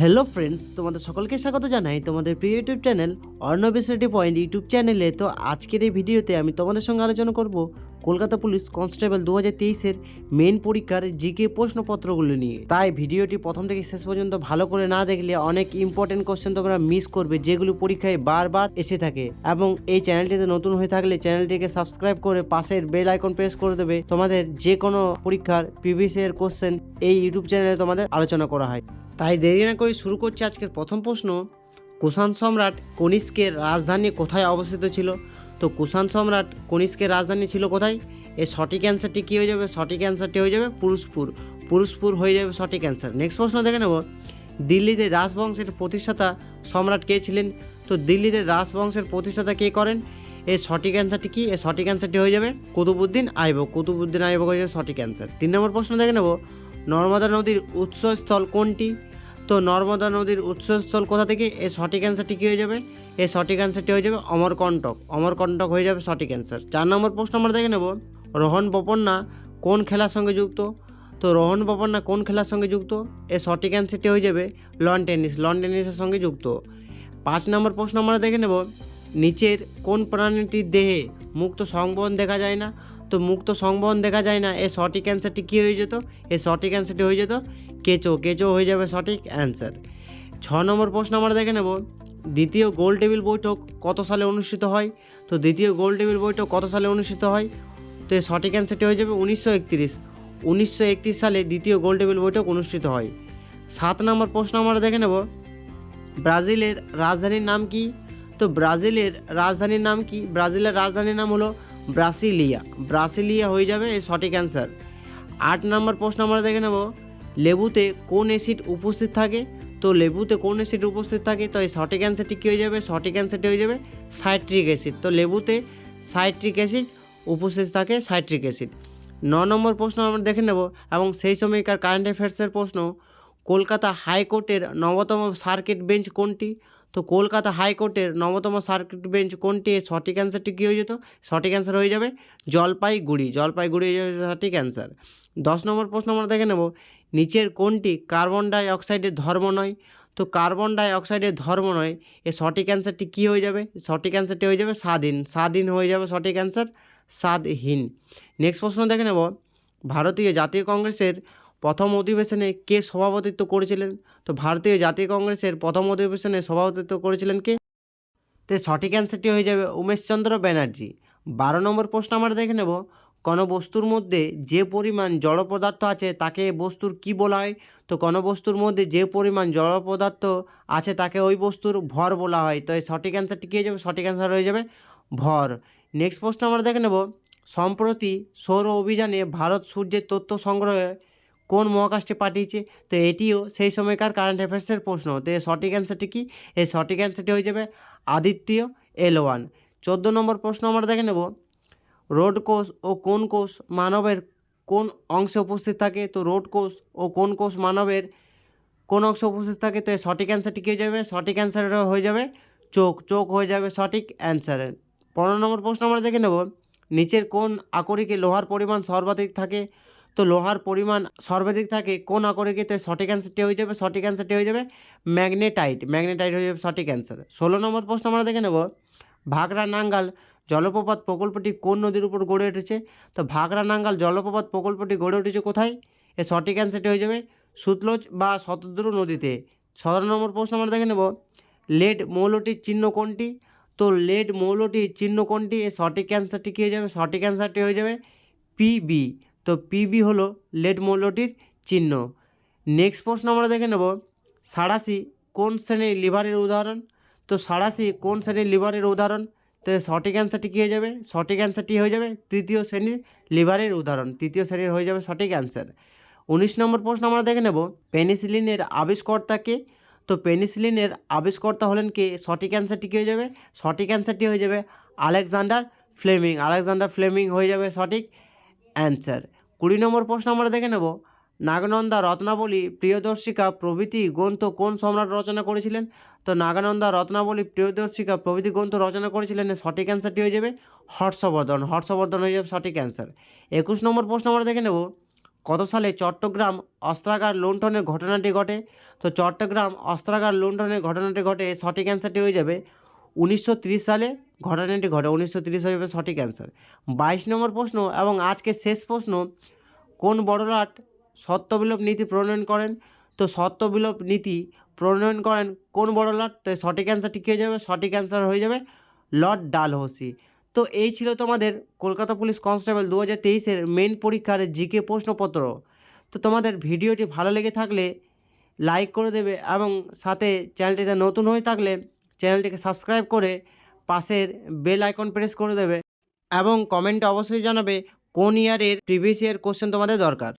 Hello friends, তোমাদের সকলকে স্বাগত জানাই তোমাদের প্রিয় YouTube channel Arnab study point YouTube চ্যানেলে। তো আজকের এই ভিডিওতে আমি তোমাদের সঙ্গে আলোচনা করব কলকাতা পুলিশ কনস্টেবল 2023-এর মেন পরীক্ষার জিকে প্রশ্নপত্রগুলো নিয়ে। তাই ভিডিওটি প্রথম থেকে শেষ পর্যন্ত ভালো করে না দেখলে অনেক ইম্পর্টেন্ট কোশ্চেন তোমরা মিস করবে, যেগুলো পরীক্ষায় বারবার এসে থাকে। এবং এই চ্যানেলটিতে নতুন হয়ে থাকলে চ্যানেলটিকে সাবস্ক্রাইব করে পাশের বেল আইকন প্রেস করে দেবে। তোমাদের যে কোনো পরীক্ষার প্রিভিয়াস ইয়ার কোশ্চেন এই ইউটিউব চ্যানেলে তোমাদের আলোচনা করা হয়। তাই দেরি না করে শুরু করছি আজকের প্রথম প্রশ্ন। কুষাণ সম্রাট কনিষ্কের রাজধানী কোথায় অবস্থিত ছিল? তো কুষাণ সম্রাট কনিষ্কের রাজধানী ছিল কোথায়? এর সঠিক অ্যান্সারটি কী হয়ে যাবে? সঠিক অ্যান্সারটি হয়ে যাবে পুরুষপুর। পুরুষপুর হয়ে যাবে সঠিক অ্যান্সার। নেক্সট প্রশ্ন দেখে নেব, দিল্লিতে রাজবংশের প্রতিষ্ঠাতা সম্রাট কে ছিলেন? তো দিল্লিতে রাজবংশের প্রতিষ্ঠাতা কে করেন? এর সঠিক অ্যান্সারটি কি? এর সঠিক অ্যান্সারটি হয়ে যাবে কুতুবউদ্দিন আইবক। কুতুবউদ্দিন আইবক হয়ে যাবে সঠিক অ্যান্সার। 3 নম্বর প্রশ্ন দেখে নেব, নর্মদা নদীর উৎসস্থল কোনটি? তো নর্মদা নদীর উৎসস্থল কোথা থেকে? এর সঠিক অ্যান্সারটি কী হয়ে যাবে? এর সঠিক অ্যান্সারটি হয়ে যাবে অমরকণ্টক। অমরকণ্টক হয়ে যাবে সঠিক অ্যান্সার। 4 নম্বর প্রশ্ন আমরা দেখে নেব, রোহন বোপান্না কোন খেলার সঙ্গে যুক্ত? তো রোহন বোপান্না কোন খেলার সঙ্গে যুক্ত? এর সঠিক অ্যান্সারটি হয়ে যাবে লন টেনিস। লন টেনিসের সঙ্গে যুক্ত। 5 নম্বর প্রশ্ন আমরা দেখে নেব, নিচের কোন প্রাণীটির দেহে মুক্ত সংবহন দেখা যায় না? তো মুক্ত সংবহন দেখা যায় না, এর সঠিক অ্যান্সারটি কী হয়ে যেত? এর সঠিক অ্যান্সারটি হয়ে যেত কেঁচো। কেঁচো হয়ে যাবে সঠিক অ্যান্সার। 6 নম্বর প্রশ্ন আমরা দেখে নেব, দ্বিতীয় গোল টেবিল বৈঠক কত সালে অনুষ্ঠিত হয়? তো দ্বিতীয় গোল টেবিল বৈঠক কত সালে অনুষ্ঠিত হয়? তো এর সঠিক অ্যান্সারটি হয়ে যাবে 1931। 1931 সালে দ্বিতীয় গোল টেবিল বৈঠক অনুষ্ঠিত হয়। 7 নম্বর প্রশ্ন আমরা দেখে নেব, ব্রাজিলের রাজধানীর নাম কি? তো ব্রাজিলের রাজধানীর নাম কি? ব্রাজিলের রাজধানীর নাম হলো ব্রাসিলিয়া। ব্রাসিলিয়া হয়ে যাবে এই সঠিক অ্যান্সার। 8 নম্বর প্রশ্ন আমরা দেখে নেব, লেবুতে কোন অ্যাসিড উপস্থিত থাকে? তো লেবুতে কোন অ্যাসিড উপস্থিত থাকে? তো এই সঠিক অ্যান্সারটি কী হয়ে যাবে? সঠিক অ্যান্সারটি হয়ে যাবে সাইট্রিক অ্যাসিড। তো লেবুতে সাইট্রিক অ্যাসিড উপস্থিত থাকে, সাইট্রিক অ্যাসিড। 9 নম্বর প্রশ্ন আমরা দেখে নেব এবং সেই সময়কার কারেন্ট অ্যাফেয়ার্সের প্রশ্ন, কলকাতা হাইকোর্টের 9তম সার্কিট বেঞ্চ কোনটি? তো কলকাতা হাইকোর্টের 9তম সার্কিট বেঞ্চ কোনটি? এর সঠিক অ্যান্সারটি কী হয়ে যেত? সঠিক অ্যান্সার হয়ে যাবে জলপাইগুড়ি। জলপাইগুড়ি হয়ে যাবে সঠিক অ্যান্সার। 10 নম্বর প্রশ্ন আমরা দেখে নেব, নিচের কোনটি কার্বন ডাই অক্সাইডের ধর্ম নয়? তো কার্বন ডাই অক্সাইডের ধর্ম নয়, এর সঠিক অ্যান্সারটি কী হয়ে যাবে? সঠিক অ্যান্সারটি হয়ে যাবে স্বাধীন। স্বাধীন হয়ে যাবে সঠিক অ্যান্সার, স্বাদহীন। নেক্সট প্রশ্ন দেখে নেব, ভারতীয় জাতীয় কংগ্রেসের প্রথম অধিবেশনে কে সভাপতিত্ব করেছিলেন? তো ভারতীয় জাতীয় কংগ্রেসের প্রথম অধিবেশনে সভাপতিত্ব করেছিলেন কে? তো সঠিক অ্যান্সারটি হয়ে যাবে উমেশচন্দ্র ব্যানার্জি। 12 নম্বর প্রশ্ন আমরা দেখে নেব, কোনো বস্তুর মধ্যে যে পরিমাণ জড় পদার্থ আছে তাকে বস্তুর কি বলা হয়? তো কোনো বস্তুর মধ্যে যে পরিমাণ জড় পদার্থ আছে তাকে ওই বস্তুর ভর বলা হয়। তো এই সঠিক অ্যান্সারটি কী হয়ে যাবে? সঠিক অ্যান্সার হয়ে যাবে ভর। নেক্সট প্রশ্ন আমরা দেখে নেব, সম্প্রতি সৌর অভিযানে ভারত সূর্যের তথ্য সংগ্রহে কোন মহাকাশটি পাঠিয়েছে? তো এটিও সেই সময়কার কারেন্ট অ্যাফেয়ার্সের প্রশ্ন। তো এর সঠিক অ্যান্সারটি কি? এর সঠিক অ্যান্সারটি হয়ে যাবে আদিত্য L1। 14 নম্বর প্রশ্ন আমরা দেখে নেব, রোড কোষ ও কোন কোষ মানবের কোন অংশে উপস্থিত থাকে? তো রোড কোষ ও কোন কোষ মানবের কোন অংশে উপস্থিত থাকে? তো এর সঠিক অ্যান্সারটি কী হয়ে যাবে? সঠিক অ্যান্সার হয়ে যাবে চোখ। চোখ হয়ে যাবে সঠিক অ্যান্সারের। 15 নম্বর প্রশ্ন আমরা দেখে নেব, নিচের কোন আকরিকে লোহার পরিমাণ সর্বাধিক থাকে? তো লোহার পরিমাণ সর্বাধিক থাকে কোন আকরিকে? তো সঠিক অ্যান্সারটি হয়ে যাবে, সঠিক অ্যান্সারটি হয়ে যাবে ম্যাগনেটাইট। ম্যাগনেটাইট হয়ে যাবে সঠিক অ্যান্সার। 16 নম্বর প্রশ্ন আমরা দেখে নেব, ভাগড়া নাঙ্গাল জলপ্রপাত প্রকল্পটি কোন নদীর উপর গড়ে উঠেছে? তো ভাগড়া নাঙ্গাল জলপ্রপাত প্রকল্পটি গড়ে উঠেছে কোথায়? এর সঠিক অ্যান্সারটি হয়ে যাবে সুতলজ বা শতদ্রু নদীতে। 17 নম্বর প্রশ্ন আমরা দেখে নেব, লেড মৌলটির চিহ্ন কোনটি? তো লেড মৌলটির চিহ্ন কোনটি? এর সঠিক অ্যান্সারটি কী হয়ে যাবে? সঠিক অ্যান্সারটি হয়ে যাবে পিবি। তো পিবি হলো লেড মৌলটির চিহ্ন। নেক্সট প্রশ্ন আমরা দেখে নেব, সাঁড়াশি কোন শ্রেণীর লিভারের উদাহরণ? তো সাঁড়াশি কোন শ্রেণীর লিভারের উদাহরণ? তো সঠিক অ্যান্সারটি কী হয়ে যাবে? সঠিক অ্যান্সারটি হয়ে যাবে তৃতীয় শ্রেণীর লিভারের উদাহরণ। তৃতীয় শ্রেণীর হয়ে যাবে সঠিক অ্যান্সার। 19 নম্বর প্রশ্ন আমরা দেখে নেব, পেনিসিলিনের আবিষ্কর্তা কে? তো পেনিসিলিনের আবিষ্কর্তা হলেন কে? সঠিক অ্যান্সারটি কী হয়ে যাবে? সঠিক অ্যান্সারটি হয়ে যাবে আলেকজান্ডার ফ্লেমিং। আলেকজান্ডার ফ্লেমিং হয়ে যাবে সঠিক অ্যান্সার। 20 নম্বর প্রশ্ন আমরা দেখে নেব, নাগনন্দা রত্নাবলী প্রিয়দর্শিকা প্রভৃতি গ্রন্থ কোন সম্রাট রচনা করেছিলেন? তো নাগানন্দা রত্নাবলী প্রিয়দর্শিকা প্রভৃতি গ্রন্থ রচনা করেছিলেন, সঠিক অ্যান্সারটি হয়ে যাবে হর্ষবর্ধন। হর্ষবর্ধন হয়ে যাবে সঠিক অ্যান্সার। 21 নম্বর প্রশ্ন আমরা দেখে নেব, কত সালে চট্টগ্রাম অস্ত্রাগার লুণ্ঠনের ঘটনাটি ঘটে? তো চট্টগ্রাম অস্ত্রাগার লুণ্ঠনের ঘটনাটি ঘটে, সঠিক অ্যান্সারটি হয়ে যাবে 1930 সালে ঘটনাটি ঘটে। 1930 হয়ে যাবে সঠিক অ্যান্সার। 22 নম্বর প্রশ্ন এবং আজকের শেষ প্রশ্ন, কোন বড়লাট সত্যবিলোপ নীতি প্রণয়ন করেন? তো সত্যবিলোপ নীতি প্রণয়ন করেন কোন বড়লাট? তো সঠিক অ্যান্সারটি কী হয়ে যাবে? সঠিক অ্যান্সার হয়ে যাবে লর্ড ডালহৌসি। তো এই ছিল তোমাদের কলকাতা পুলিশ কনস্টেবল 2023-এর মেন পরীক্ষার জিকে প্রশ্নপত্র। তো তোমাদের ভিডিওটি ভালো লেগে থাকলে লাইক করে দেবে এবং সাথে চ্যানেলটিতে নতুন হয়ে থাকলে চ্যানেলটিকে সাবস্ক্রাইব করে পাশের বেল আইকন প্রেস করে দেবে এবং কমেন্টে অবশ্যই জানাবে কোন ইয়ারের প্রিভিয়াস ইয়ার কোশ্চেন তোমাদের দরকার।